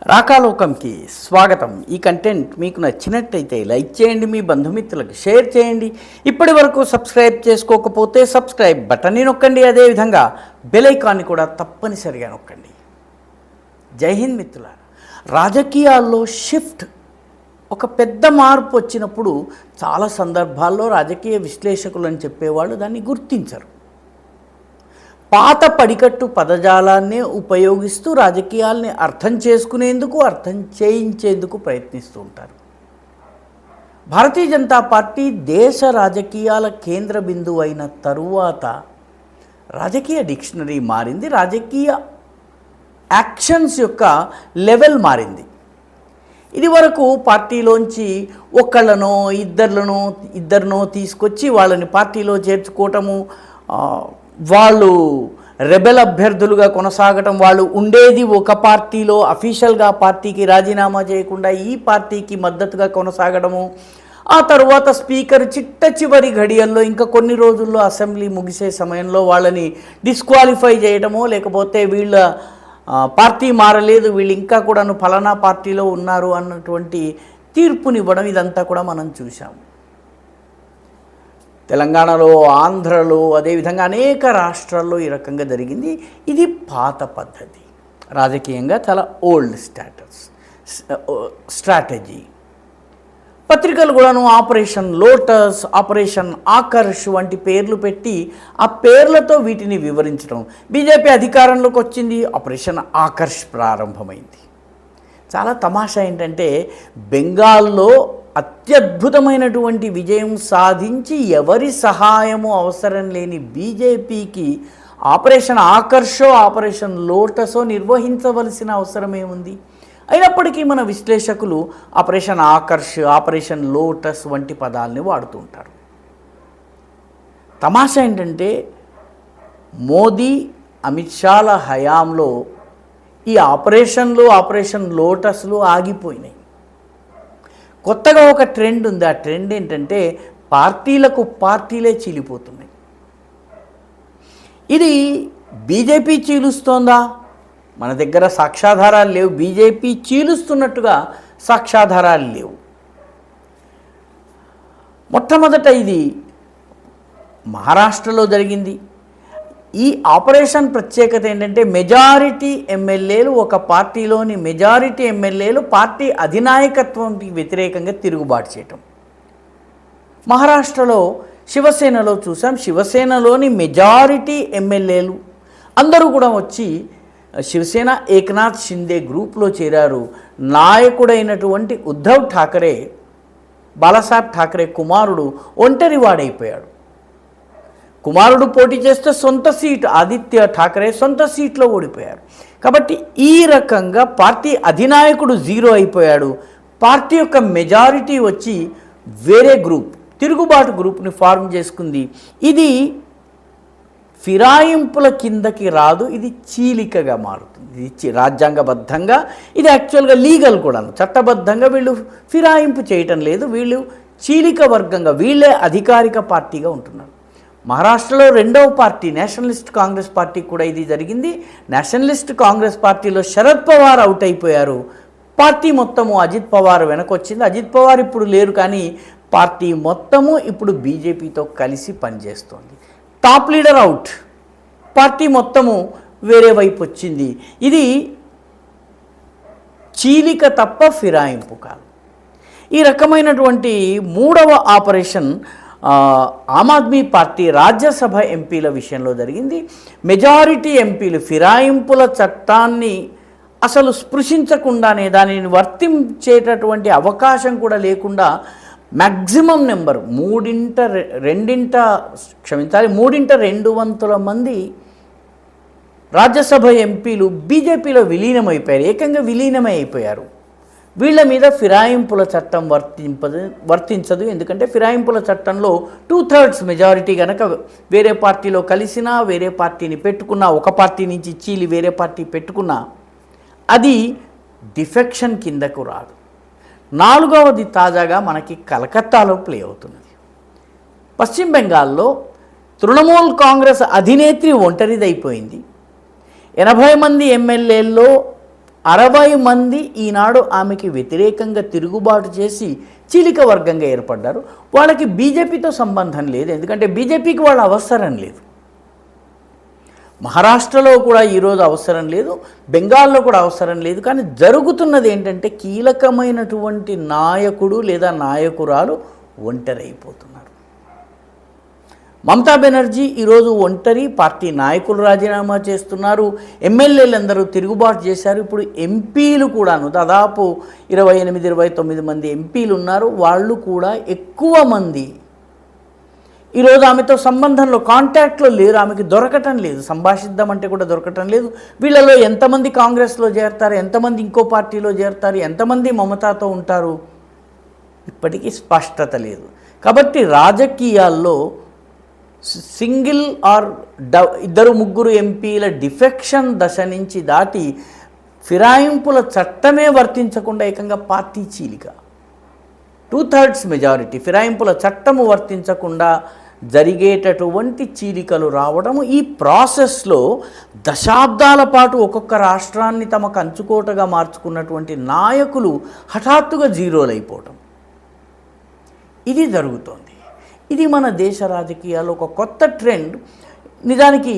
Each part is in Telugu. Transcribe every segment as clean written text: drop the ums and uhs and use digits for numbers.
రాకాలోకంకి స్వాగతం. ఈ కంటెంట్ మీకు నచ్చినట్టయితే లైక్ చేయండి, మీ బంధుమిత్రులకు షేర్ చేయండి. ఇప్పటి వరకు సబ్స్క్రైబ్ చేసుకోకపోతే సబ్స్క్రైబ్ బటన్ని నొక్కండి. అదేవిధంగా బెల్ ఐకాన్ని కూడా తప్పనిసరిగా నొక్కండి. జై హింద్ మిత్రులారా. రాజకీయాల్లో షిఫ్ట్, ఒక పెద్ద మార్పు వచ్చినప్పుడు చాలా సందర్భాల్లో రాజకీయ విశ్లేషకులు అని చెప్పేవాళ్ళు దాన్ని గుర్తించరు. పాత పడికట్టు పదజాలాన్నే ఉపయోగిస్తూ రాజకీయాల్ని అర్థం చేసుకునేందుకు, అర్థం చేయించేందుకు ప్రయత్నిస్తూ ఉంటారు. భారతీయ జనతా పార్టీ దేశ రాజకీయాల కేంద్ర బిందువు అయిన తరువాత రాజకీయ డిక్షనరీ మారింది, రాజకీయ యాక్షన్స్ యొక్క లెవెల్ మారింది. ఇది వరకు పార్టీలోంచి ఒకళ్ళనో ఇద్దరినో తీసుకొచ్చి వాళ్ళని పార్టీలో చేర్చుకోవటము, వాళ్ళు రెబెల్ అభ్యర్థులుగా కొనసాగటం, వాళ్ళు ఉండేది ఒక పార్టీలో అఫీషియల్గా పార్టీకి రాజీనామా చేయకుండా ఈ పార్టీకి మద్దతుగా కొనసాగడము, ఆ తర్వాత స్పీకర్ చిట్ట చివరి ఘడియల్లో ఇంకా కొన్ని రోజుల్లో అసెంబ్లీ ముగిసే సమయంలో వాళ్ళని డిస్క్వాలిఫై చేయడమో, లేకపోతే వీళ్ళ పార్టీ మారలేదు, వీళ్ళు ఇంకా కూడాను ఫలానా పార్టీలో ఉన్నారు అన్నటువంటి తీర్పునివ్వడం, ఇదంతా కూడా మనం చూసాం. తెలంగాణలో, ఆంధ్రలో, అదేవిధంగా అనేక రాష్ట్రాల్లో ఈ రకంగా జరిగింది. ఇది పాత పద్ధతి, రాజకీయంగా చాలా ఓల్డ్ స్ట్రాటజీ. పత్రికలు కూడాను ఆపరేషన్ లోటస్, ఆపరేషన్ ఆకర్ష్ వంటి పేర్లు పెట్టి ఆ పేర్లతో వీటిని వివరించడం. బీజేపీ అధికారంలోకి వచ్చింది, ఆపరేషన్ ఆకర్ష్ ప్రారంభమైంది. చాలా తమాషా ఏంటంటే, బెంగాల్లో అత్యద్భుతమైనటువంటి విజయం సాధించి ఎవరి సహాయము అవసరం లేని బీజేపీకి ఆపరేషన్ ఆకర్షో, ఆపరేషన్ లోటసో నిర్వహించవలసిన అవసరమేముంది? అయినప్పటికీ మన విశ్లేషకులు ఆపరేషన్ ఆకర్ష్, ఆపరేషన్ లోటస్ వంటి పదాలని వాడుతుంటారు. తమాషా ఏంటంటే, మోదీ, అమిత్ షాల హయాంలో ఈ ఆపరేషన్లు, ఆపరేషన్ లోటస్లు ఆగిపోయినాయి. కొత్తగా ఒక ట్రెండ్ ఉంది. ఆ ట్రెండ్ ఏంటంటే, పార్టీలకు పార్టీలే చీలిపోతున్నాయి. ఇది బీజేపీ చీలుస్తోందా? మన దగ్గర సాక్ష్యాధారాలు లేవు. బీజేపీ చీలుస్తున్నట్టుగా సాక్ష్యాధారాలు లేవు. మొట్టమొదట ఇది మహారాష్ట్రలో జరిగింది. ఈ ఆపరేషన్ ప్రత్యేకత ఏంటంటే, మెజారిటీ ఎమ్మెల్యేలు, ఒక పార్టీలోని మెజారిటీ ఎమ్మెల్యేలు పార్టీ అధినాయకత్వానికి వ్యతిరేకంగా తిరుగుబాటు చేయటం. మహారాష్ట్రలో శివసేనలో చూసాం. శివసేనలోని మెజారిటీ ఎమ్మెల్యేలు అందరూ కూడా వచ్చి శివసేన ఏక్నాథ్ షిండే గ్రూప్లో చేరారు. నాయకుడైనటువంటి ఉద్ధవ్ ఠాకరే, బాలాసాహెబ్ ఠాకరే కుమారుడు ఒంటరివాడైపోయాడు. కుమారుడు పోటీ చేస్తే సొంత సీటు, ఆదిత్య ఠాకరే సొంత సీట్లో ఓడిపోయారు. కాబట్టి ఈ రకంగా పార్టీ అధినాయకుడు జీరో అయిపోయాడు. పార్టీ యొక్క మెజారిటీ వచ్చి వేరే గ్రూప్, తిరుగుబాటు గ్రూప్ని ఫార్మ్ చేసుకుంది. ఇది ఫిరాయింపుల కిందకి రాదు, ఇది చీలికగా మారుతుంది. ఇది రాజ్యాంగబద్ధంగా, ఇది యాక్చువల్గా లీగల్ కూడా, చట్టబద్ధంగా వీళ్ళు ఫిరాయింపు చేయటం లేదు. వీళ్ళు చీలిక వర్గంగా, వీళ్ళే అధికారిక పార్టీగా ఉంటున్నారు. మహారాష్ట్రలో రెండవ పార్టీ నేషనలిస్ట్ కాంగ్రెస్ పార్టీ కూడా ఇది జరిగింది. నేషనలిస్ట్ కాంగ్రెస్ పార్టీలో శరద్ పవార్ అవుట్ అయిపోయారు. పార్టీ మొత్తము అజిత్ పవార్ వెనకొచ్చింది. అజిత్ పవార్ ఇప్పుడు లేరు, కానీ పార్టీ మొత్తము ఇప్పుడు బీజేపీతో కలిసి పనిచేస్తోంది. టాప్ లీడర్ అవుట్, పార్టీ మొత్తము వేరే వైపు వచ్చింది. ఇది చీలిక తప్ప ఫిరాయింపు కాదు. ఈ రకమైనటువంటి మూడవ ఆపరేషన్ ఆమ్ ఆద్మీ పార్టీ రాజ్యసభ ఎంపీల విషయంలో జరిగింది. మెజారిటీ ఎంపీలు ఫిరాయింపుల చట్టాన్ని అసలు స్పృశించకుండానే, దానిని వర్తించేటటువంటి అవకాశం కూడా లేకుండా మ్యాక్సిమం నెంబర్ 3/2 మంది రాజ్యసభ ఎంపీలు బీజేపీలో విలీనమైపోయారు, ఏకంగా విలీనమై అయిపోయారు. వీళ్ళ మీద ఫిరాయింపుల చట్టం వర్తించదు. ఎందుకంటే ఫిరాయింపుల చట్టంలో 2/3 మెజారిటీ కనుక వేరే పార్టీలో కలిసినా, వేరే పార్టీని పెట్టుకున్నా, ఒక పార్టీ నుంచి చీలి వేరే పార్టీ పెట్టుకున్నా అది డిఫెక్షన్ కిందకు రాదు. నాలుగవది తాజాగా మనకి కలకత్తాలో ప్లే అవుతున్నది. పశ్చిమ బెంగాల్లో తృణమూల్ కాంగ్రెస్ అధినేత్రి ఒంటరిదైపోయింది. 80 మంది ఎమ్మెల్యేల్లో 60 మంది ఈనాడు ఆమెకి వ్యతిరేకంగా తిరుగుబాటు చేసి చీలిక వర్గంగా ఏర్పడ్డారు. వాళ్ళకి బీజేపీతో సంబంధం లేదు, ఎందుకంటే బీజేపీకి వాళ్ళ అవసరం లేదు. మహారాష్ట్రలో కూడా ఈరోజు అవసరం లేదు, బెంగాల్లో కూడా అవసరం లేదు. కానీ జరుగుతున్నది ఏంటంటే కీలకమైనటువంటి నాయకుడు లేదా నాయకురాలు ఒంటరైపోతున్నారు. మమతా బెనర్జీ ఈరోజు ఒంటరి, పార్టీ నాయకులు రాజీనామా చేస్తున్నారు, ఎమ్మెల్యేలందరూ తిరుగుబాటు చేశారు. ఇప్పుడు ఎంపీలు కూడాను దాదాపు 28-29 మంది ఎంపీలు ఉన్నారు. వాళ్ళు కూడా ఎక్కువ మంది ఈరోజు ఆమెతో సంబంధంలో కాంటాక్ట్లో లేరు, ఆమెకి దొరకటం లేదు, సంభాషిద్దామంటే కూడా దొరకటం లేదు. వీళ్ళలో ఎంతమంది కాంగ్రెస్లో చేరతారు, ఎంతమంది ఇంకో పార్టీలో చేరతారు, ఎంతమంది మమతాతో ఉంటారు, ఇప్పటికీ స్పష్టత లేదు. కాబట్టి రాజకీయాల్లో సింగిల్ ఆర్ ఇద్దరు ముగ్గురు ఎంపీల డిఫెక్షన్ దశ నుంచి దాటి ఫిరాయింపుల చట్టమే వర్తించకుండా ఏకంగా పార్టీ చీలిక, 2/3 మెజారిటీ, ఫిరాయింపుల చట్టము వర్తించకుండా జరిగేటటువంటి చీలికలు రావడము, ఈ ప్రాసెస్లో దశాబ్దాల పాటు ఒక్కొక్క రాష్ట్రాన్ని తమ కంచుకోటగా మార్చుకున్నటువంటి నాయకులు హఠాత్తుగా జీరోలైపోవటం, ఇది జరుగుతోంది. ఇది మన దేశ రాజకీయాల్లో ఒక కొత్త ట్రెండ్. నిజానికి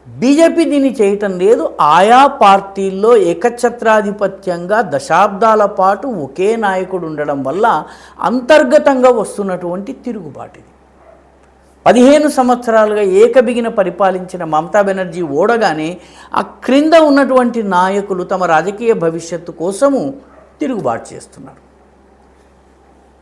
బీజేపీ దీన్ని చేయటం లేదు, ఆయా పార్టీల్లో ఏకఛత్రాధిపత్యంగా దశాబ్దాల పాటు ఒకే నాయకుడు ఉండడం వల్ల అంతర్గతంగా వస్తున్నటువంటి తిరుగుబాటిది. 15 సంవత్సరాలుగా ఏకబిగిన పరిపాలించిన మమతా బెనర్జీ ఓడగానే ఆ క్రింద ఉన్నటువంటి నాయకులు తమ రాజకీయ భవిష్యత్తు కోసము తిరుగుబాటు చేస్తున్నారు.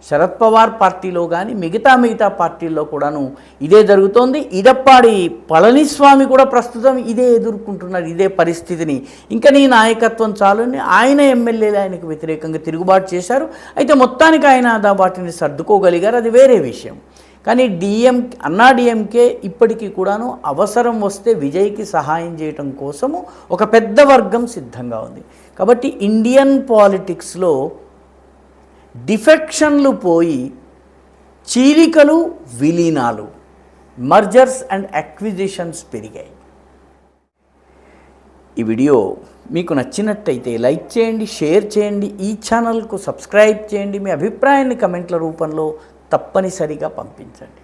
శరద్ పవార్ పార్టీలో కానీ మిగతా పార్టీల్లో కూడాను ఇదే జరుగుతోంది. ఇడప్పాడి పళనిస్వామి కూడా ప్రస్తుతం ఇదే ఎదుర్కొంటున్నారు, ఇదే పరిస్థితిని. ఇంకా నీ నాయకత్వం చాలని ఆయన ఎమ్మెల్యేలు ఆయనకు వ్యతిరేకంగా తిరుగుబాటు చేశారు. అయితే మొత్తానికి ఆయన వాటిని సర్దుకోగలిగారు, అది వేరే విషయం. కానీ అన్నా డిఎంకే ఇప్పటికీ కూడాను అవసరం వస్తే విజయ్కి సహాయం చేయటం కోసము ఒక పెద్ద వర్గం సిద్ధంగా ఉంది. కాబట్టి ఇండియన్ పాలిటిక్స్లో డిఫెక్షన్లు పోయి చీలికలు, విలీనాలు, మర్జర్స్ అండ్ అక్విజిషన్స్ పెరిగాయి. ఈ వీడియో మీకు నచ్చినట్టయితే లైక్ చేయండి, షేర్ చేయండి, ఈ ఛానల్కు సబ్స్క్రైబ్ చేయండి. మీ అభిప్రాయాన్ని కమెంట్ల రూపంలో తప్పనిసరిగా పంపించండి.